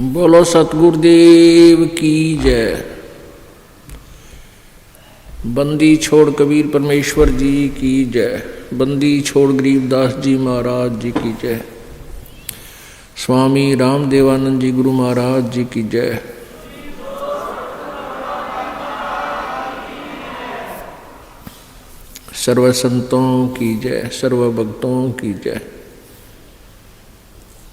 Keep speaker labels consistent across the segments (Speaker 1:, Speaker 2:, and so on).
Speaker 1: बोलो सतगुरुदेव की जय। बंदी छोड़ कबीर परमेश्वर जी की जय। बंदी छोड़ गरीबदास जी महाराज जी की जय। स्वामी रामदेवानंद जी गुरु महाराज जी की जय। सर्व संतों की जय, सर्व भक्तों की जय,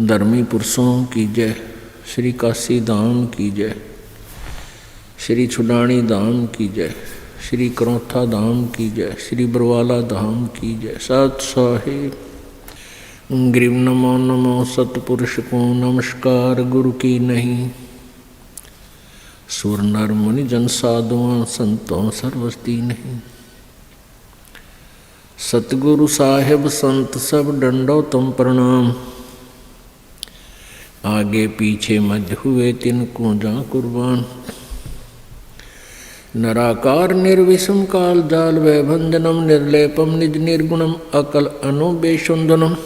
Speaker 1: धर्मी पुरुषों की जय। श्री काशी धाम की जय, श्री छुडानी धाम की जय, श्री करौथा धाम की जय, श्री बरवाला धाम की जय। सत साहिब ग्रीव नमो नमो सतपुरुष को नमस्कार गुरु की नहीं। सुर नर मुनि जन साधुआं संतों सर्वस्ती नहीं। सतगुरु साहेब संत सब डंडो तुम प्रणाम। आगे पीछे मध्य हुए तिनको जा कुर्बान। नराकार निर्विषम काल जाल वै भंजनम निर्लेपम निज निर्गुणम अकल अनुबेशुंदनम।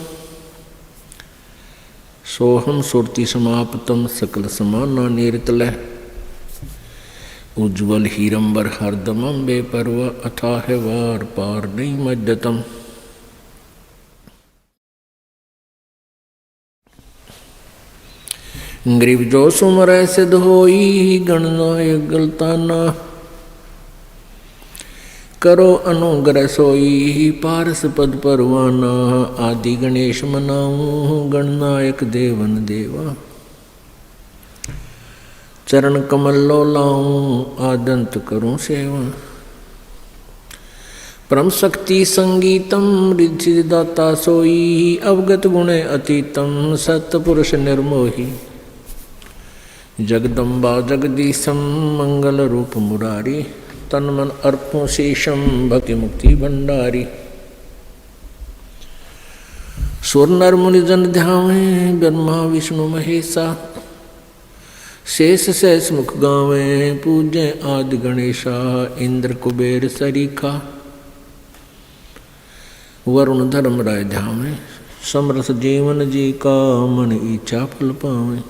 Speaker 1: सोहम सुरति समाप्तम सकल समाना निर्तलय। उज्ज्वल हीरंबर हरदमम बेपरवा अथाह वार पार नहीं मज्जतम। ग्रीव जो सुमर सिद्ध होई गणनायक गलताना। करो अनुग्रह सोई पारस पद परवाना। आदि गणेश मनाऊं गणनायक देवन देवा। चरण कमल लो लाऊं आदंत करूं सेवा। परम शक्ति संगीतम रिद्धि दाता सोई। अवगत गुणे अतीतम सतपुरुष निर्मोही। जगदम्बा जगदीशम मंगल रूप मुरारी। तन मन अर्पों शेषम भक्ति मुक्ति भंडारी। सुर नर मुनि जन ध्यावे ब्रह्मा विष्णु महेशा। शेष सहस मुख गावे पूजे आदि गणेशा। इंद्र कुबेर सरीखा वरुण धर्म राय ध्यावे। समरस जीवन जी का मन इच्छा फल पावे।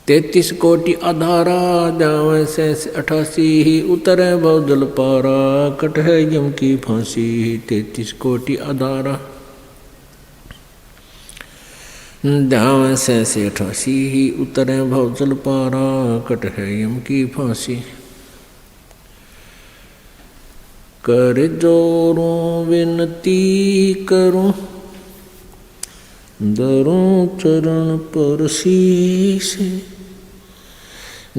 Speaker 1: 33 कोटि आधारा जावे सहस 88। उतरे भव जल पारा कट है यम की फांसी। 33 कोटि आधारा जावे सहस 88। उतरे भव जल पारा कट है यम की फांसी। कर जोरों विनती करूं दरों चरण पर शीश।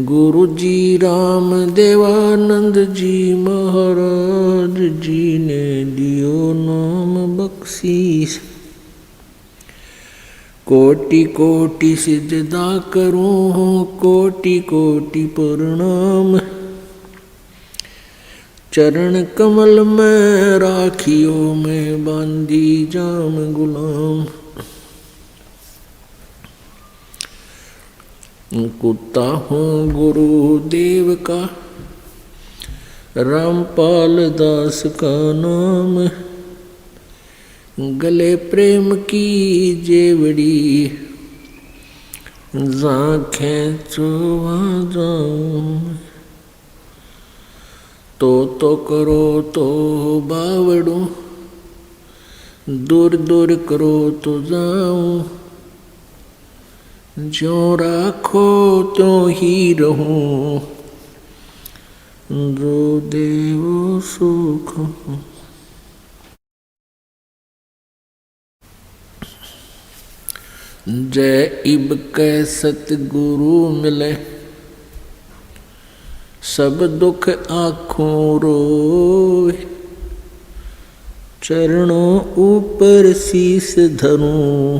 Speaker 1: गुरु जी राम देवानंद जी महाराज जी ने दियो नाम बख्शीश। कोटि कोटि सिजदा करूं कोटि कोटि प्रणाम। चरण कमल में राखियो में बांधी जाम गुलाम। कुत्ता हूँ गुरुदेव का रामपाल दास का नाम। गले प्रेम की जेवड़ी जाखें चुवा जाऊं। तो करो तो बावड़ू दूर दूर करो तो जाऊं। जो राखो त्यों ही रहूं जो देवो सुख। जय इब कै सतगुरु मिले सब दुख आँखों रोए। चरणों ऊपर शीस धरूं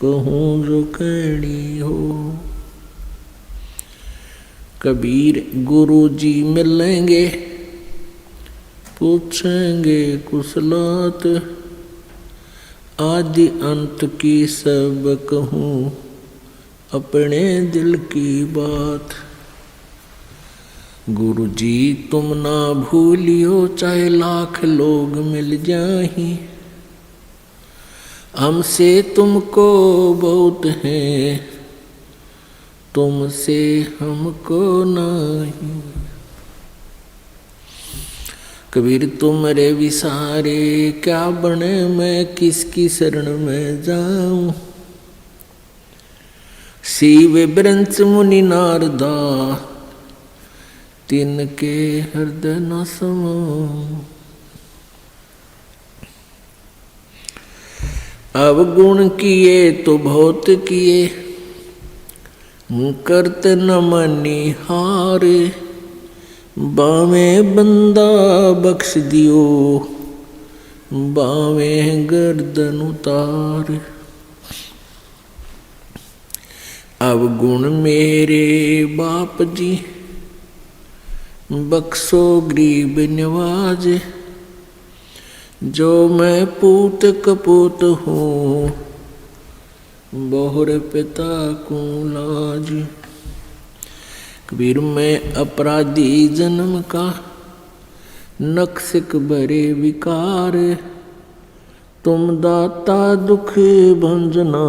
Speaker 1: कहूँ जो कहनी हो। कबीर गुरु जी मिलेंगे पूछेंगे कुशलात। आदि अंत की सब कहूँ अपने दिल की बात। गुरु जी तुम ना भूलियो चाहे लाख लोग मिल जाहीं। हमसे तुमको बहुत है तुमसे हमको नहीं। कबीर तुमरे विसारे क्या बने, मैं किसकी शरण में जाऊं। शिव ब्रंच मुनि नारदा तिनके हृदय न समाऊं। अवगुण किए तो बहुत किए, करत न मनी हारे। बावे बंदा बख्श दियो, बावे गर्दन उतार। अवगुण मेरे बाप जी, बख्शो गरीब नवाज। जो मैं पूत कपूत हूँ, बहुर पिता को लाज। कबीर मैं अपराधी जन्म का, नक्सिक भरे विकार। तुम दाता दुख भंजना,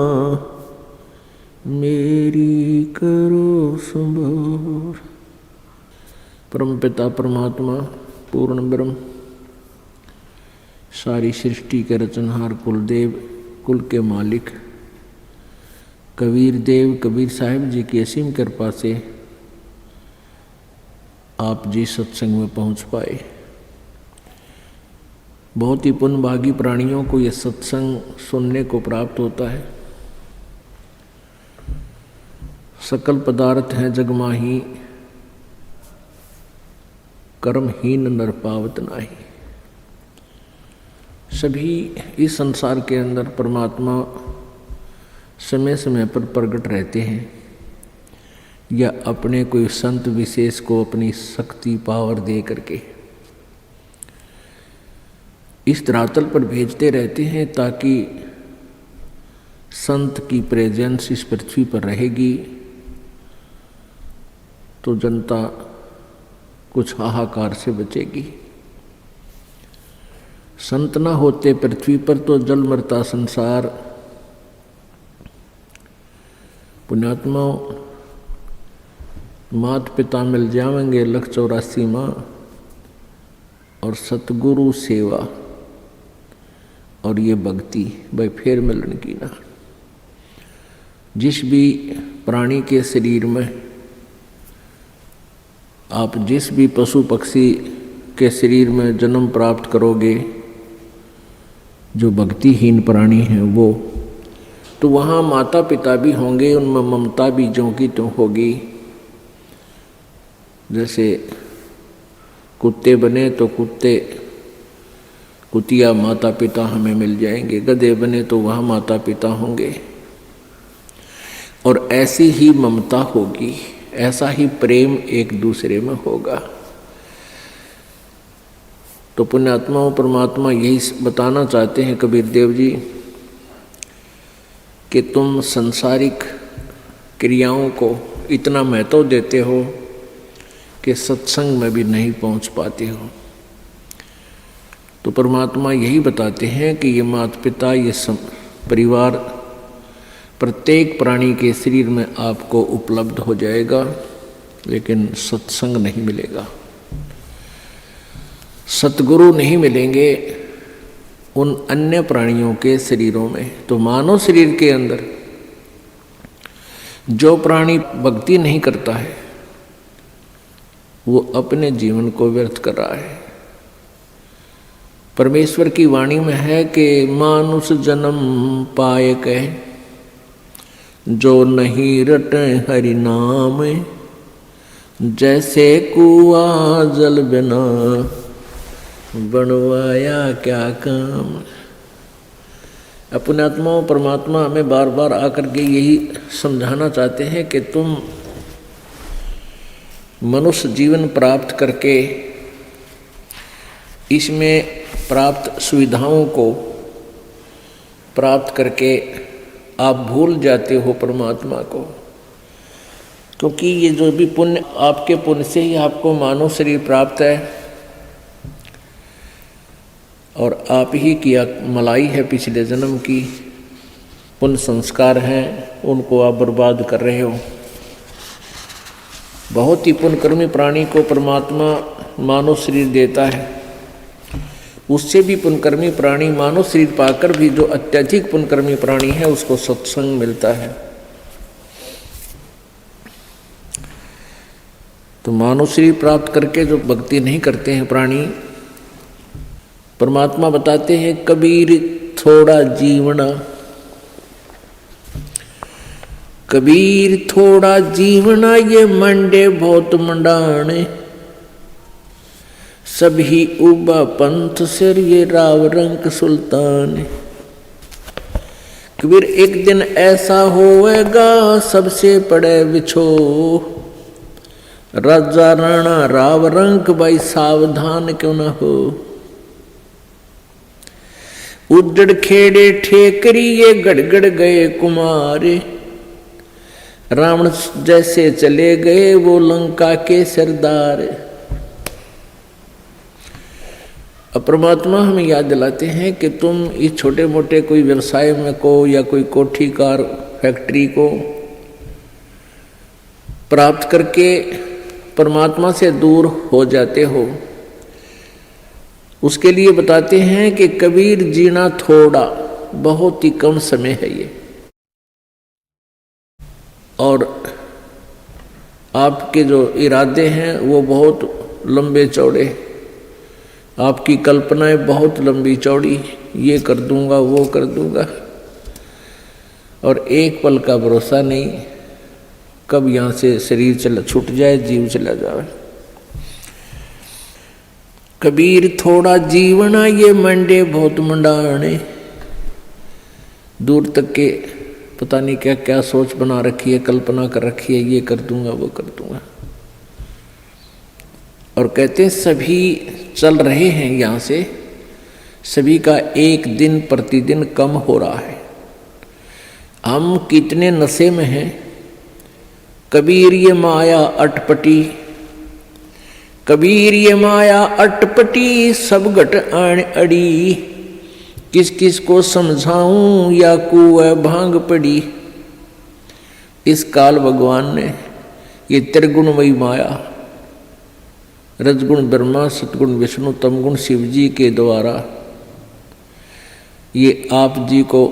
Speaker 1: मेरी करो संभार। परम पिता परमात्मा पूर्ण ब्रह्म, सारी सृष्टि के रचनहार कुलदेव, कुल के मालिक कबीर देव कबीर साहिब जी की असीम कृपा से आप जी सत्संग में पहुंच पाए। बहुत ही पुण्यभागी प्राणियों को यह सत्संग सुनने को प्राप्त होता है। सकल पदार्थ हैं जगमाही, कर्महीन नर पावत नाही। सभी इस संसार के अंदर परमात्मा समय समय पर प्रकट रहते हैं, या अपने कोई संत विशेष को अपनी शक्ति पावर दे करके इस धरातल पर भेजते रहते हैं, ताकि संत की प्रेजेंस इस पृथ्वी पर रहेगी तो जनता कुछ हाहाकार से बचेगी। संत न होते पृथ्वी पर तो जल मरता संसार। पुण्यात्मा मात पिता मिल जाएंगे 184 माँ, और सतगुरु सेवा और ये भक्ति भाई फिर मिलन की ना। जिस भी प्राणी के शरीर में, आप जिस भी पशु पक्षी के शरीर में जन्म प्राप्त करोगे, जो भक्तिहीन प्राणी हैं वो, तो वहाँ माता पिता भी होंगे, उनमें ममता भी ज्यों की त्यों होगी। जैसे कुत्ते बने तो कुतिया माता पिता हमें मिल जाएंगे, गधे बने तो वहाँ माता पिता होंगे, और ऐसी ही ममता होगी, ऐसा ही प्रेम एक दूसरे में होगा। तो पुण्यात्माओं परमात्मा यही बताना चाहते हैं कबीर देव जी कि तुम संसारिक क्रियाओं को इतना महत्व देते हो कि सत्संग में भी नहीं पहुंच पाते हो। तो परमात्मा यही बताते हैं कि ये माता पिता, ये परिवार प्रत्येक प्राणी के शरीर में आपको उपलब्ध हो जाएगा, लेकिन सत्संग नहीं मिलेगा, सतगुरु नहीं मिलेंगे उन अन्य प्राणियों के शरीरों में। तो मानव शरीर के अंदर जो प्राणी भक्ति नहीं करता है, वो अपने जीवन को व्यर्थ कर रहा है। परमेश्वर की वाणी में है कि मानुष जन्म पाए कह, जो नहीं रटे हरि नाम। जैसे कुआ जल बिना, बनवाया क्या काम। अपने आत्माओं परमात्मा हमें बार बार आकर के यही समझाना चाहते हैं कि तुम मनुष्य जीवन प्राप्त करके इसमें प्राप्त सुविधाओं को प्राप्त करके आप भूल जाते हो परमात्मा को, क्योंकि ये जो भी पुण्य, आपके पुण्य से ही आपको मानव शरीर प्राप्त है, और आप ही की मलाई है पिछले जन्म की, पुण्य संस्कार हैं, उनको आप बर्बाद कर रहे हो। बहुत ही पुण्यकर्मी प्राणी को परमात्मा मानव शरीर देता है, उससे भी पुण्यकर्मी प्राणी मानव शरीर पाकर भी जो अत्यधिक पुण्यकर्मी प्राणी है उसको सत्संग मिलता है। तो मानव शरीर प्राप्त करके जो भक्ति नहीं करते हैं प्राणी, परमात्मा बताते हैं कबीर थोड़ा जीवना, कबीर थोड़ा जीवना ये मंडे बहुत मंडाने, सभी उबा पंथ सिर ये राव रंग सुल्तान। कबीर एक दिन ऐसा होएगा सबसे पड़े बिछो, राजा राणा राव रंग भाई सावधान क्यों न हो। उजड़ खेड़े ठेकरी ये गड़गड़ गए कुमारे, रावण जैसे चले गए वो लंका के सरदार। अब परमात्मा हमें याद दिलाते हैं कि तुम इस छोटे मोटे कोई व्यवसाय में को या कोई कोठी कार फैक्ट्री को प्राप्त करके परमात्मा से दूर हो जाते हो, उसके लिए बताते हैं कि कबीर जीना थोड़ा, बहुत ही कम समय है ये, और आपके जो इरादे हैं वो बहुत लंबे चौड़े, आपकी कल्पनाएं बहुत लंबी चौड़ी, ये कर दूंगा वो कर दूंगा, और एक पल का भरोसा नहीं कब यहाँ से शरीर छूट जाए, जीव चला जाए। कबीर थोड़ा जीवना ये मंडे बहुत मंडाने, दूर तक के पता नहीं क्या क्या सोच बना रखी है, कल्पना कर रखी है, ये कर दूंगा वो कर दूंगा। और कहते हैं सभी चल रहे हैं यहाँ से, सभी का एक दिन प्रतिदिन कम हो रहा है। हम कितने नशे में हैं। कबीर ये माया अटपटी, कबीर ये माया अटपटी, सब घट आण अड़ी, किस किस को समझाऊं या कुएं भांग पड़ी। इस काल भगवान ने ये त्रिगुणमयी माया, रजगुण ब्रह्मा, सतगुण विष्णु, तमगुण शिव जी के द्वारा ये आप जी को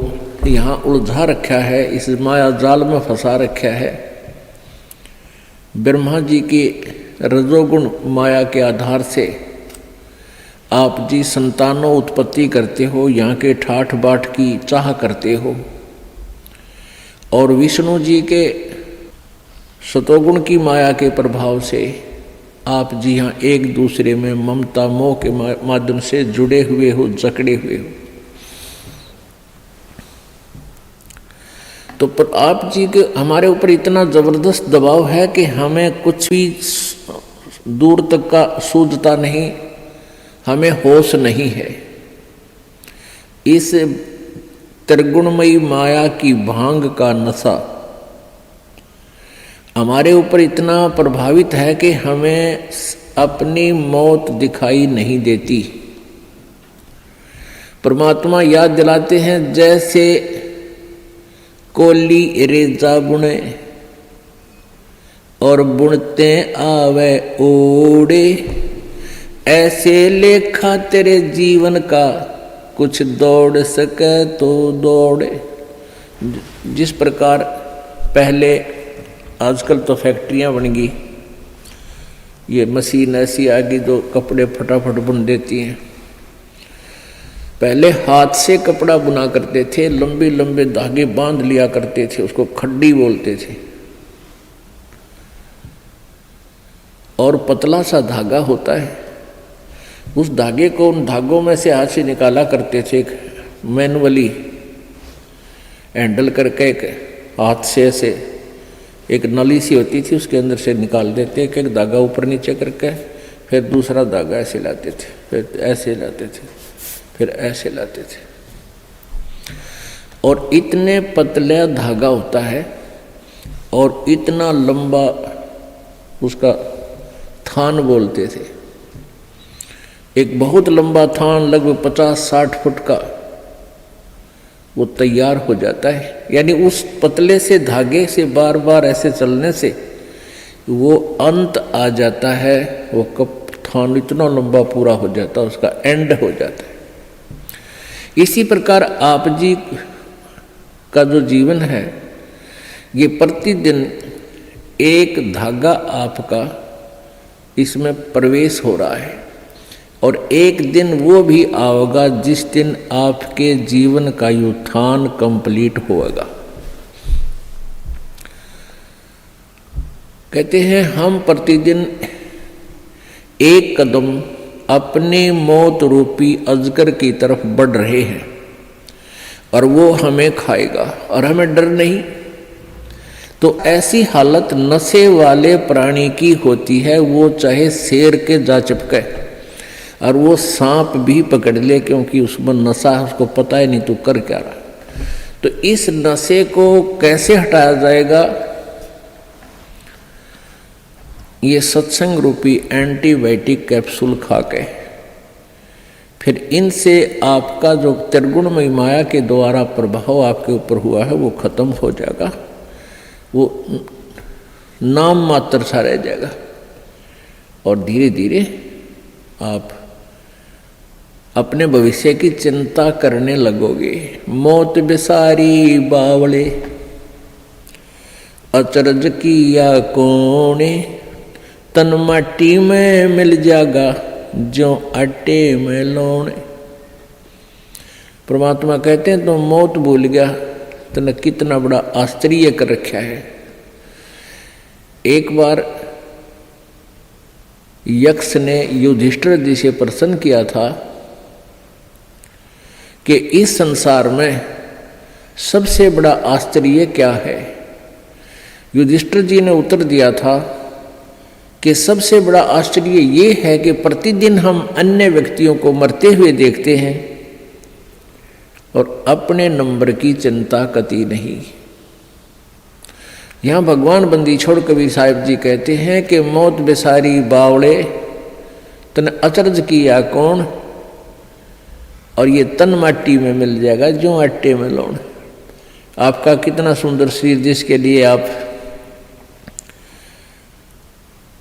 Speaker 1: यहाँ उलझा रखा है, इस माया जाल में फंसा रखा है। ब्रह्मा जी की रजोगुण माया के आधार से आप जी संतानों उत्पत्ति करते हो, यहाँ के ठाठ बाट की चाह करते हो, और विष्णु जी के सतोगुण की माया के प्रभाव से आप जी यहाँ एक दूसरे में ममता मोह के माध्यम से जुड़े हुए हो, जकड़े हुए हो। तो पर आप जी के हमारे ऊपर इतना जबरदस्त दबाव है कि हमें कुछ भी दूर तक का सूझता नहीं, हमें होश नहीं है। इस त्रिगुणमयी माया की भांग का नशा हमारे ऊपर इतना प्रभावित है कि हमें अपनी मौत दिखाई नहीं देती। परमात्मा याद दिलाते हैं जैसे कोली रेजा बुने और बुनते आवे ओड़े, ऐसे लेखा तेरे जीवन का कुछ दौड़ सके तो दौड़े। जिस प्रकार पहले, आजकल तो फैक्ट्रियां बन गई, ये मशीन ऐसी आ गई जो कपड़े फटाफट बुन देती हैं। पहले हाथ से कपड़ा बुना करते थे, लंबे लंबे धागे बांध लिया करते थे, उसको खड्डी बोलते थे, और पतला सा धागा होता है, उस धागे को उन धागों में से हाथ से निकाला करते थे, एक मैनुअली हैंडल करके एक हाथ से ऐसे एक नली सी होती थी, उसके अंदर से निकाल देते, एक धागा ऊपर नीचे करके, फिर दूसरा धागा ऐसे लाते थे, फिर ऐसे लाते थे, फिर ऐसे लाते थे, और इतने पतला धागा होता है और इतना लंबा उसका थान बोलते थे। एक बहुत लंबा थान लगभग 50-60 फुट का वो तैयार हो जाता है। यानी उस पतले से धागे से बार बार ऐसे चलने से वो अंत आ जाता है, वो कथन इतना लंबा पूरा हो जाता है, उसका एंड हो जाता है। इसी प्रकार आप जी का जो जीवन है ये प्रतिदिन एक धागा आपका इसमें प्रवेश हो रहा है, और एक दिन वो भी आएगा जिस दिन आपके जीवन का उत्थान कंप्लीट होगा। कहते हैं हम प्रतिदिन एक कदम अपने मौत रूपी अजगर की तरफ बढ़ रहे हैं, और वो हमें खाएगा और हमें डर नहीं। तो ऐसी हालत नशे वाले प्राणी की होती है, वो चाहे शेर के जा चिपके और वो सांप भी पकड़ ले, क्योंकि उसमें नशा है, उसको पता ही नहीं तू कर क्या रहा। तो इस नशे को कैसे हटाया जाएगा? ये सत्संग रूपी एंटीबायोटिक कैप्सूल खा के, फिर इनसे आपका जो त्रिगुणमयी माया के द्वारा प्रभाव आपके ऊपर हुआ है वो खत्म हो जाएगा, वो नाम मात्र सा रह जाएगा, और धीरे धीरे आप अपने भविष्य की चिंता करने लगोगे। मौत बिसारी बावले अचरज किया कोने, तन माटी में मिल जाएगा जो आटे में लौने। परमात्मा कहते हैं तो मौत भूल गया, तने कितना बड़ा आश्चर्य कर रखा है। एक बार यक्ष ने युधिष्ठिर जी से प्रश्न किया था कि इस संसार में सबसे बड़ा आश्चर्य क्या है? युधिष्ठिर जी ने उत्तर दिया था कि सबसे बड़ा आश्चर्य ये है कि प्रतिदिन हम अन्य व्यक्तियों को मरते हुए देखते हैं और अपने नंबर की चिंता कती नहीं। यहाँ भगवान बंदी छोड़ कबीर साहिब जी कहते हैं कि मौत बेसारी बावड़े तन अचरज किया कौन, और ये तन माटी में मिल जाएगा जो आटे में लौण। आपका कितना सुंदर शरीर, जिसके लिए आप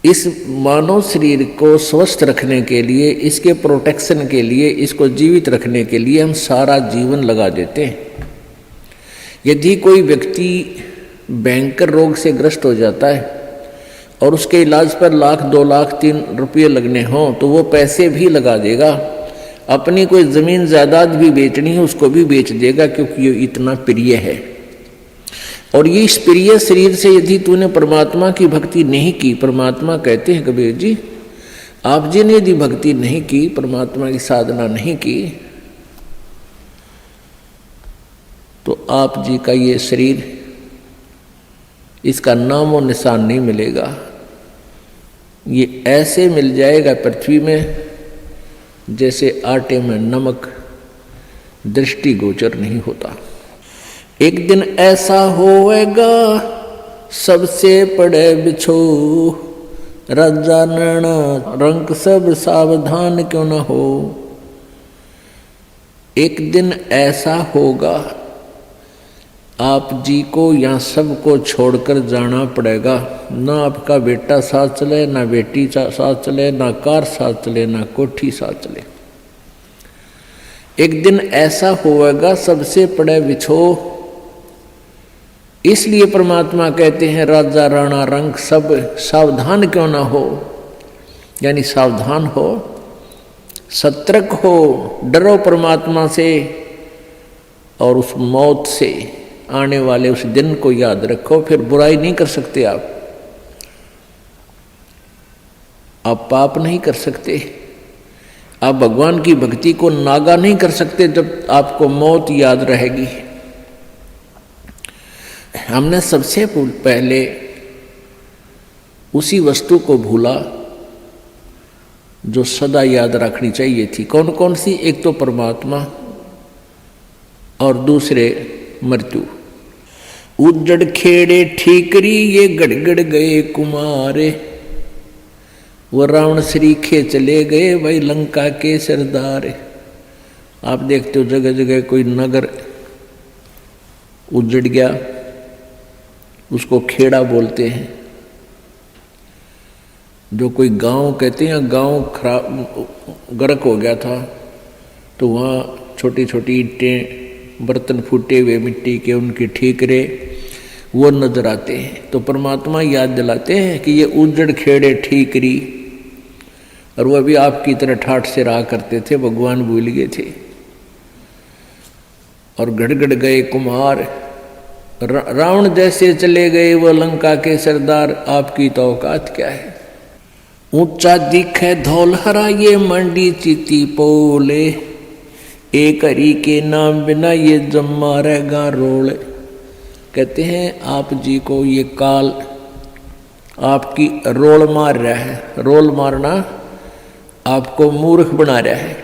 Speaker 1: इस मानव शरीर को स्वस्थ रखने के लिए, इसके प्रोटेक्शन के लिए, इसको जीवित रखने के लिए हम सारा जीवन लगा देते हैं। यदि कोई व्यक्ति भयंकर रोग से ग्रस्त हो जाता है और उसके इलाज पर लाख 2 लाख 3 रुपये लगने हों तो वो पैसे भी लगा देगा, अपनी कोई ज़मीन जायदाद भी बेचनी है उसको भी बेच देगा, क्योंकि ये इतना प्रिय है। और ये इस प्रिय शरीर से यदि तूने परमात्मा की भक्ति नहीं की, परमात्मा कहते हैं कबीर जी, आप जी ने यदि भक्ति नहीं की, परमात्मा की साधना नहीं की, तो आप जी का ये शरीर, इसका नाम और निशान नहीं मिलेगा। ये ऐसे मिल जाएगा पृथ्वी में जैसे आटे में नमक, दृष्टि गोचर नहीं होता। एक दिन ऐसा होएगा सबसे पड़े बिछो, राजा नैना रंक सब सावधान क्यों न हो। एक दिन ऐसा होगा आप जी को यहाँ सबको छोड़कर जाना पड़ेगा। ना आपका बेटा साथ चले, ना बेटी साथ चले, ना कार साथ चले, ना कोठी साथ चले। एक दिन ऐसा होगा सबसे पड़े बिछो। इसलिए परमात्मा कहते हैं राजा राणा रंग सब सावधान क्यों ना हो, यानी सावधान हो, सतर्क हो, डरो परमात्मा से और उस मौत से आने वाले उस दिन को याद रखो। फिर बुराई नहीं कर सकते आप पाप नहीं कर सकते, आप भगवान की भक्ति को नागा नहीं कर सकते जब आपको मौत याद रहेगी। हमने सबसे पहले उसी वस्तु को भूला जो सदा याद रखनी चाहिए थी। कौन कौन सी? एक तो परमात्मा और दूसरे मृत्यु। उजड़ खेड़े ठीकरी ये गड़गड़ गए कुमारे, वो रावण श्रीखे चले गए भाई लंका के सरदार। आप देखते हो जगह जगह कोई नगर उजड़ गया, उसको खेड़ा बोलते हैं। जो कोई गांव कहते हैं, गांव खराब गर्क हो गया था, तो वहाँ छोटी छोटी ईंटें, बर्तन फूटे हुए मिट्टी के, उनके ठीकरे वो नजर आते हैं। तो परमात्मा याद दिलाते हैं कि ये उजड़ खेड़े ठीकरी, और वह भी आपकी तरह ठाठ से रहा करते थे, भगवान भूल गए थे। और गड़गड़ गए कुम्हार, रावण जैसे चले गए वो लंका के सरदार, आपकी तो औकात क्या है। ऊंचा दिखे धौल हरा ये मंडी चिति पोले, एक हरि के नाम बिना ये जम्मा रहेगा रोल। कहते हैं आप जी को ये काल आपकी रोल मार रहा है। रोल मारना आपको मूर्ख बना रहा है।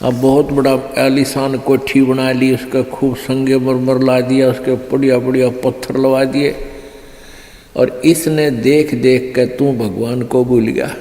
Speaker 1: अब बहुत बड़ा आलीशान कोठी बना ली, उसका खूब संगे मरमर ला दिया, उसके बढ़िया बढ़िया पत्थर लगा दिए, और इसने देख देख कर तू भगवान को भूल गया।